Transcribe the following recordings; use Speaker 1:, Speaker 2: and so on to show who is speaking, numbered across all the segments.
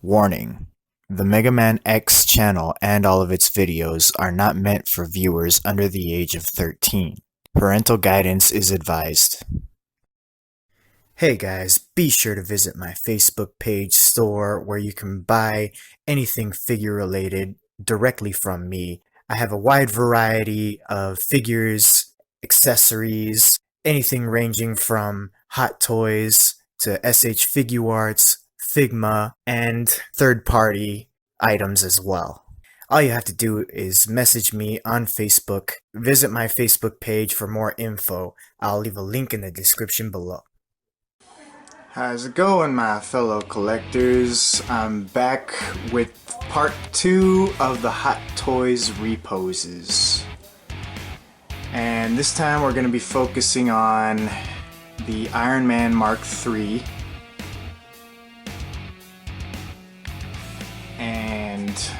Speaker 1: Warning: the Mega Man X channel and all of its videos are not meant for viewers under the age of 13. Parental guidance is advised. Hey guys, be sure to visit my Facebook page store where you can buy anything figure related directly from me. I have a wide variety of figures, accessories, anything ranging from Hot Toys to SH Figuarts, Figma, and third-party items as well. All you have to do is message me on Facebook, visit my Facebook page for more info. I'll leave a link in the description below. How's it going, my fellow collectors? I'm back with part 2 of the Hot Toys reposes. And this time we're going to be focusing on the Iron Man Mark III and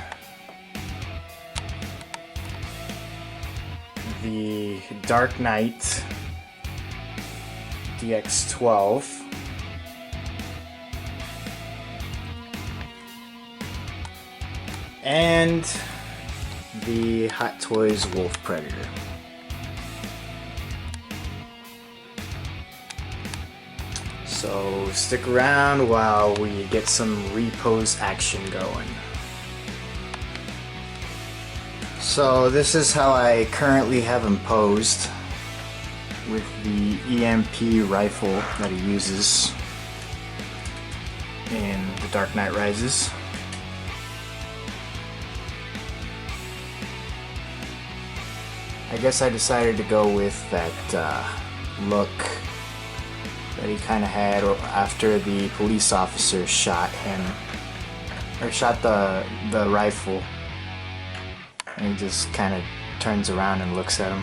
Speaker 1: the Dark Knight DX12 and the Hot Toys Wolf Predator. So stick around while we get some repose action going. So this is how I currently have him posed with the EMP rifle that he uses in The Dark Knight Rises. I guess I decided to go with that look that he kind of had after the police officer shot him, or shot the rifle, and he just kind of turns around and looks at him.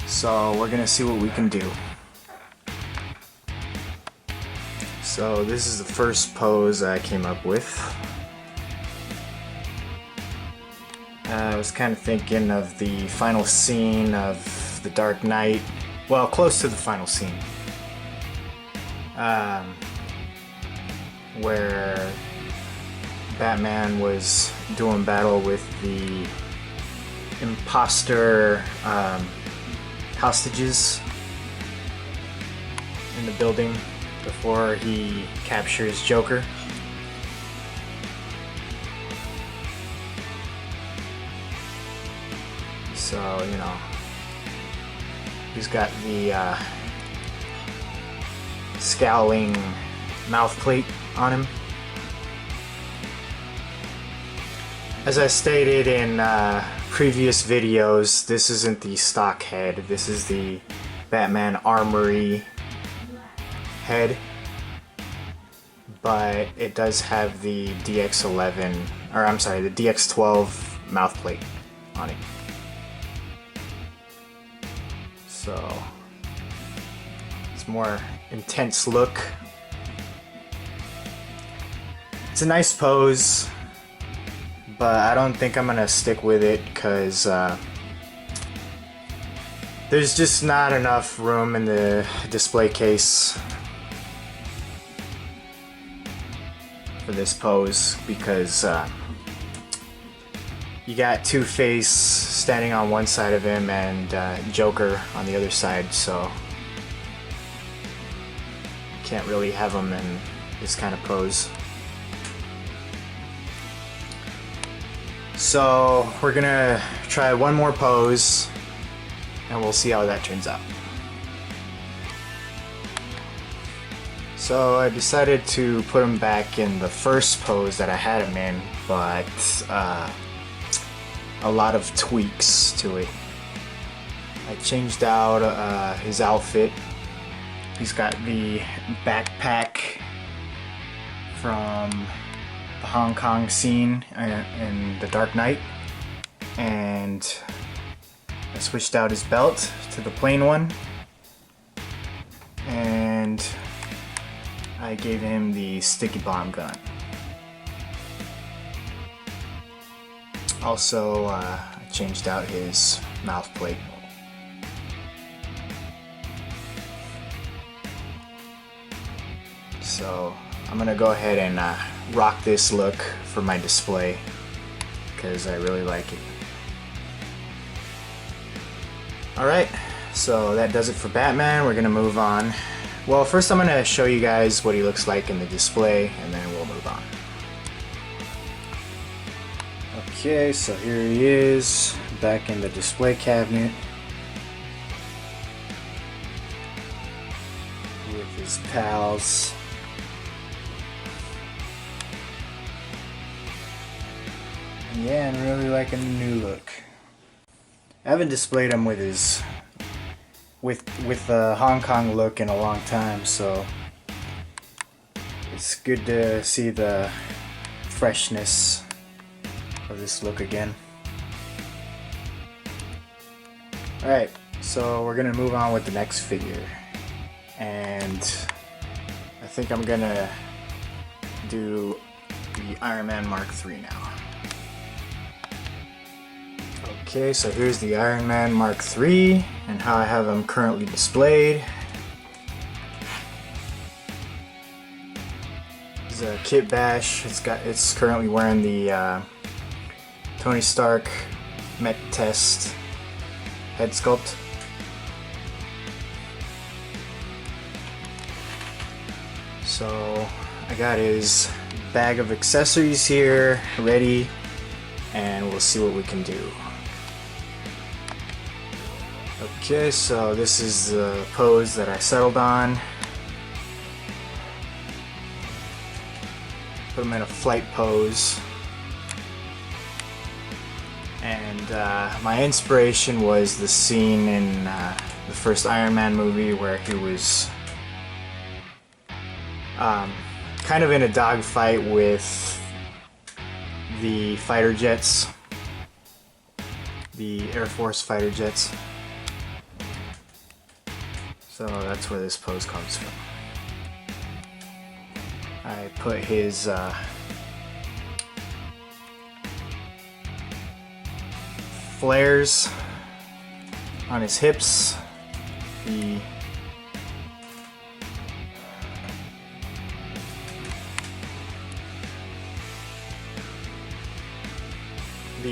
Speaker 1: So we're gonna see what we can do. So this is the first pose I came up with. I was kind of thinking of the final scene of The Dark Knight, well, close to the final scene, where Batman was doing battle with the imposter hostages in the building before he captures Joker. So, you know, he's got the scowling mouth plate on him. As I stated in previous videos, this isn't the stock head, this is the Batman Armory head, but it does have the DX11, or I'm sorry, the DX12 mouth plate on it. So it's more intense look. It's a nice pose, but I don't think I'm gonna stick with it because there's just not enough room in the display case for this pose, because you got Two-Face standing on one side of him and Joker on the other side, so can't really have him in this kind of pose. So we're gonna try one more pose and we'll see how that turns out. So I decided to put him back in the first pose that I had him in, but a lot of tweaks to it. I changed out his outfit. He's got the backpack from the Hong Kong scene in The Dark Knight, and I switched out his belt to the plain one, and I gave him the sticky bomb gun. Also, I changed out his mouth plate. So I'm gonna go ahead and rock this look for my display because I really like it. Alright, so that does it for Batman. We're gonna move on. Well, first I'm gonna show you guys what he looks like in the display, and then we'll move on. Okay, so here he is, back in the display cabinet with his pals. Yeah, I'm really liking the new look. I haven't displayed him with his with the Hong Kong look in a long time, so it's good to see the freshness of this look again. Alright, so we're gonna move on with the next figure, and I think I'm gonna do the Iron Man Mark III now. Okay, so here's the Iron Man Mark III and how I have him currently displayed. This is a kit bash. It's currently wearing the Tony Stark Met Test head sculpt. So I got his bag of accessories here ready, and we'll see what we can do. Okay, so this is the pose that I settled on. Put him in a flight pose. And my inspiration was the scene in the first Iron Man movie where he was kind of in a dogfight with the fighter jets, the Air Force fighter jets. So that's where this pose comes from. I put his flares on his hips, the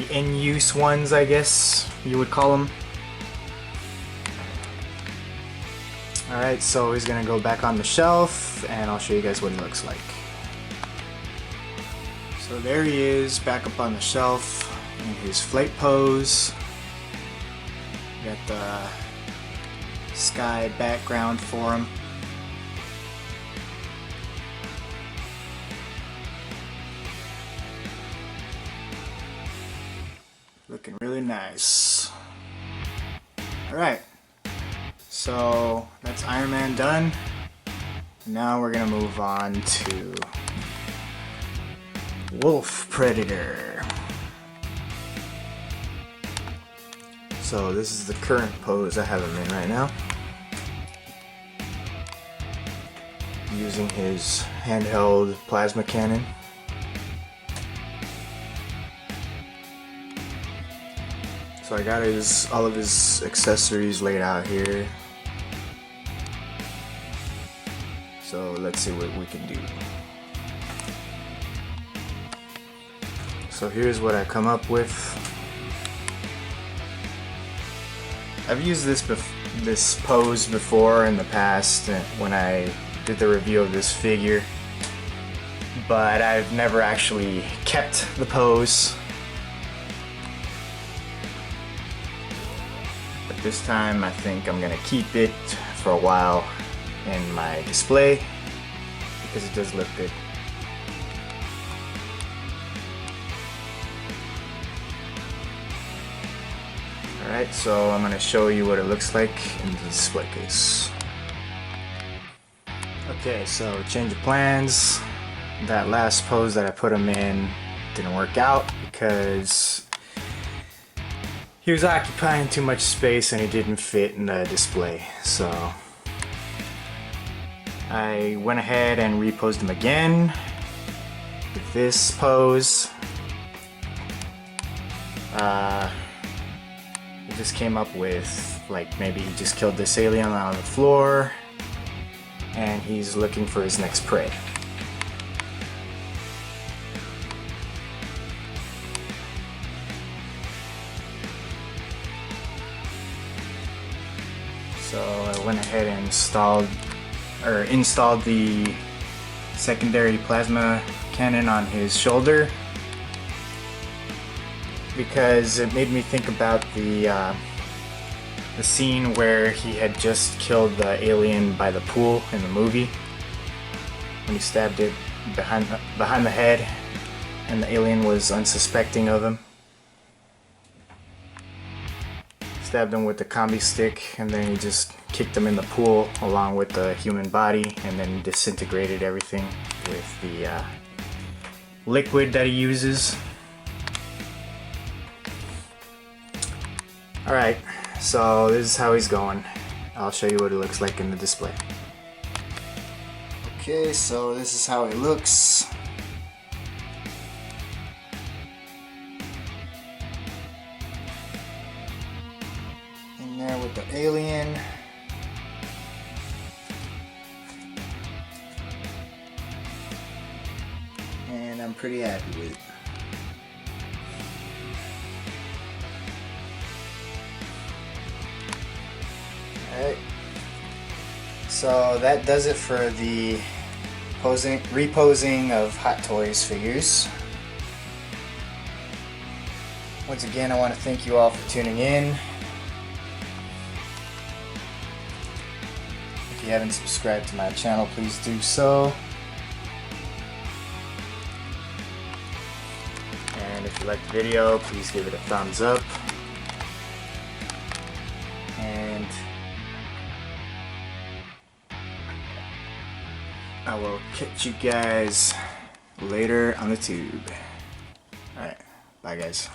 Speaker 1: in-use ones, I guess you would call them. Alright, so he's gonna go back on the shelf, and I'll show you guys what he looks like. So there he is, back up on the shelf in his flight pose. Got the sky background for him. Looking really nice. Alright. So that's Iron Man done. Now we're gonna move on to Wolf Predator. So this is the current pose I have him in right now. Using his handheld plasma cannon. So I got all of his accessories laid out here. So let's see what we can do. So here's what I come up with. I've used this pose before in the past when I did the review of this figure, but I've never actually kept the pose. But this time I think I'm gonna keep it for a while in my display because it does look good. Alright, so I'm going to show you what it looks like in the display case. Okay, so change of plans. That last pose that I put him in didn't work out because he was occupying too much space and it didn't fit in the display. So I went ahead and reposed him again with this pose. Just came up with like maybe he just killed this alien on the floor and he's looking for his next prey. So I went ahead and installed the secondary plasma cannon on his shoulder because it made me think about the scene where he had just killed the alien by the pool in the movie, when he stabbed it behind the head and the alien was unsuspecting of him. Stabbed him with the combi stick, and then he just kicked him in the pool along with the human body, and then disintegrated everything with the liquid that he uses. Alright, so this is how he's going. I'll show you what it looks like in the display. Okay, so this is how it looks. In there with the alien. And I'm pretty happy with it. Alright, so that does it for the reposing of Hot Toys figures. Once again, I want to thank you all for tuning in. If you haven't subscribed to my channel, please do so. And if you liked the video, please give it a thumbs up. And I will catch you guys later on the tube. Alright, bye guys.